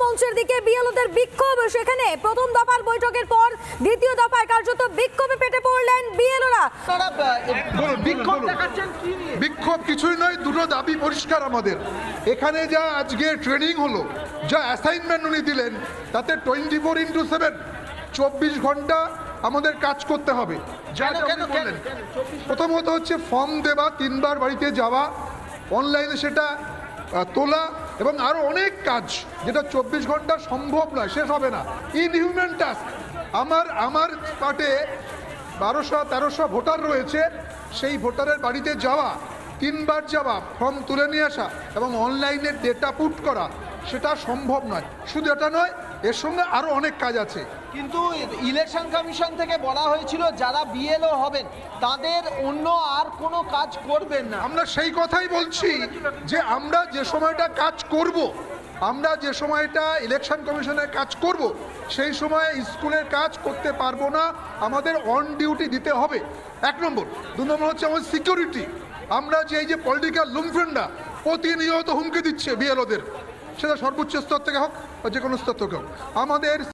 মঞ্চের দিকে বিএলওদের বিক্ষোভ, সেখানে প্রথম দফার বৈঠকের পর দ্বিতীয় দফায় কার্যত বিক্ষোভে পেটে পড়লেন বিএলওরা। বিক্ষোভ কিছুই নয়, দুটো দাবি পরিষ্কার আমাদের। এখানে যা আজকে ট্রেনিং হলো, যা অ্যাসাইনমেন্ট উনি দিলেন, তাতে 24/7 24 ঘন্টা আমাদের কাজ করতে হবে। প্রথমত হচ্ছে ফর্ম দেওয়া, 3 বার বাড়িতে যাওয়া, অনলাইনে সেটা তোলা এবং আরও অনেক কাজ যেটা 24 ঘন্টা সম্ভব নয়, শেষ হবে না। Inhuman task. আমার পার্টে 1200-1300 ভোটার রয়েছে, সেই ভোটারের বাড়িতে যাওয়া, 3 বার যাওয়া, ফর্ম তুলে নিয়ে আসা এবং অনলাইনে ডেটা পুট করা, সেটা সম্ভব নয়। শুধু এটা নয়, এর সঙ্গে আরও অনেক কাজ আছে। কিন্তু ইলেকশন কমিশন থেকে বলা হয়েছিল যারা বিএলও হবেন তাদের অন্য আর কোনো কাজ করবেন না। আমরা সেই কথাই বলছি যে আমরা যে সময়টা কাজ করব, আমরা যে সময়টা ইলেকশন কমিশনের কাজ করব, সেই সময়ে স্কুলের কাজ করতে পারবো না, আমাদের অন ডিউটি দিতে হবে। 1 নম্বর। 2 নম্বর হচ্ছে আমাদের সিকিউরিটি। আমরা যে এই যে পলিটিক্যাল লুমফ্রেন্ডরা প্রতিনিয়ত হুমকি দিচ্ছে বিএলওদের, সেটা সর্বোচ্চ স্তর থেকে হোক বা যে কোনো স্তর থেকে হোক, আমাদের